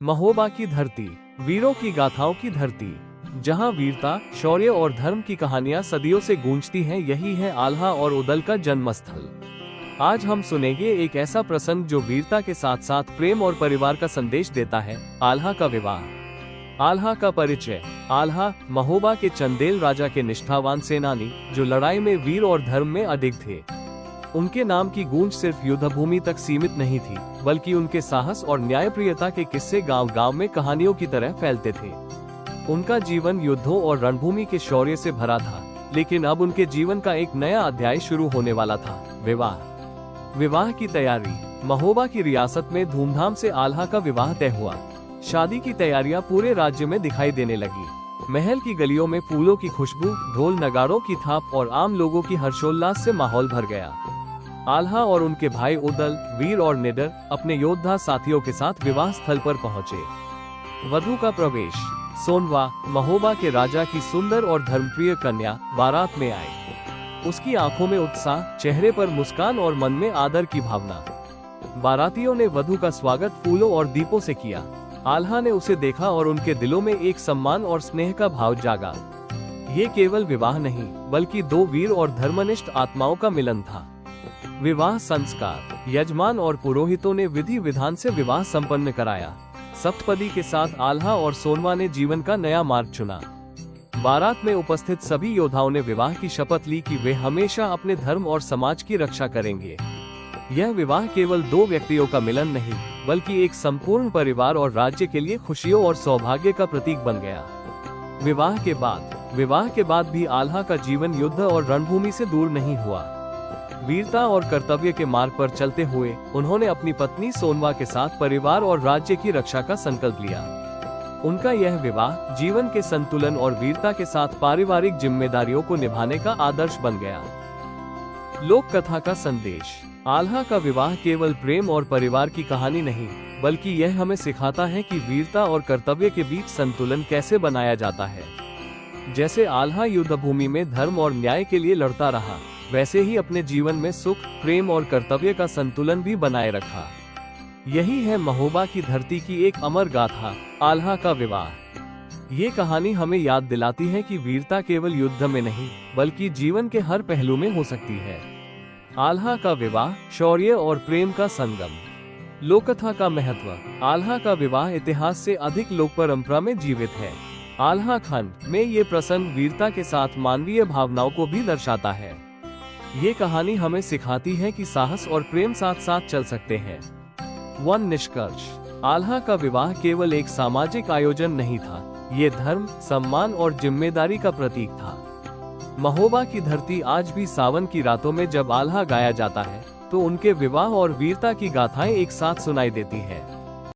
महोबा की धरती, वीरों की गाथाओं की धरती, जहां वीरता, शौर्य और धर्म की कहानियां सदियों से गूंजती हैं, यही है आल्हा और उदल का जन्मस्थल। आज हम सुनेंगे एक ऐसा प्रसंग जो वीरता के साथ साथ प्रेम और परिवार का संदेश देता है, आल्हा का विवाह। आल्हा का परिचय। आल्हा महोबा के चंदेल राजा के निष्ठावान सेनानी, जो लड़ाई में वीर और धर्म में अडिग थे। उनके नाम की गूंज सिर्फ युद्धभूमि तक सीमित नहीं थी, बल्कि उनके साहस और न्यायप्रियता के किस्से गांव-गांव में कहानियों की तरह फैलते थे। उनका जीवन युद्धों और रणभूमि के शौर्य से भरा था, लेकिन अब उनके जीवन का एक नया अध्याय शुरू होने वाला था, विवाह। विवाह की तैयारी। महोबा की रियासत में धूमधाम से आल्हा का विवाह तय हुआ। शादी की तैयारियां पूरे राज्य में दिखाई देने लगी। महल की गलियों में फूलों की खुशबू, ढोल नगाड़ों की थाप और आम लोगों की हर्षोल्लास से माहौल भर गया। आल्हा और उनके भाई उदल, वीर और निडर, अपने योद्धा साथियों के साथ विवाह स्थल पर पहुंचे। वधू का प्रवेश। सोनवा, महोबा के राजा की सुंदर और धर्मप्रिय कन्या, बारात में आई। उसकी आंखों में उत्साह, चेहरे पर मुस्कान और मन में आदर की भावना। बारातियों ने वधू का स्वागत फूलों और दीपों से किया। आल्हा ने उसे देखा और उनके दिलों में एक सम्मान और स्नेह का भाव जागा। ये केवल विवाह नहीं, बल्कि दो वीर और धर्मनिष्ठ आत्माओं का मिलन था। विवाह संस्कार। यजमान और पुरोहितों ने विधि विधान से विवाह संपन्न कराया। सप्तपदी के साथ आल्हा और सोनवा ने जीवन का नया मार्ग चुना। बारात में उपस्थित सभी योद्धाओं ने विवाह की शपथ ली कि वे हमेशा अपने धर्म और समाज की रक्षा करेंगे। यह विवाह केवल दो व्यक्तियों का मिलन नहीं, बल्कि एक संपूर्ण परिवार और राज्य के लिए खुशियों और सौभाग्य का प्रतीक बन गया। विवाह के बाद भी आल्हा का जीवन युद्ध और रणभूमि से दूर नहीं हुआ। वीरता और कर्तव्य के मार्ग पर चलते हुए उन्होंने अपनी पत्नी सोनवा के साथ परिवार और राज्य की रक्षा का संकल्प लिया। उनका यह विवाह जीवन के संतुलन और वीरता के साथ पारिवारिक जिम्मेदारियों को निभाने का आदर्श बन गया। लोक कथा का संदेश। आल्हा का विवाह केवल प्रेम और परिवार की कहानी नहीं, बल्कि यह हमें सिखाता है कि वीरता और कर्तव्य के बीच संतुलन कैसे बनाया जाता है। जैसे आल्हा युद्धभूमि में धर्म और न्याय के लिए लड़ता रहा, वैसे ही अपने जीवन में सुख, प्रेम और कर्तव्य का संतुलन भी बनाए रखा। यही है महोबा की धरती की एक अमर गाथा, आल्हा का विवाह। ये कहानी हमें याद दिलाती है कि वीरता केवल युद्ध में नहीं, बल्कि जीवन के हर पहलू में हो सकती है। आल्हा का विवाह, शौर्य और प्रेम का संगम। लोककथा का महत्व। आल्हा का विवाह इतिहास से अधिक लोक परंपरा में जीवित है। आल्हा खंड में ये प्रसंग वीरता के साथ मानवीय भावनाओं को भी दर्शाता है। ये कहानी हमें सिखाती है कि साहस और प्रेम साथ साथ चल सकते हैं। निष्कर्ष। आल्हा का विवाह केवल एक सामाजिक आयोजन नहीं था, ये धर्म, सम्मान और जिम्मेदारी का प्रतीक था। महोबा की धरती आज भी सावन की रातों में जब आल्हा गाया जाता है, तो उनके विवाह और वीरता की गाथाएं एक साथ सुनाई देती है।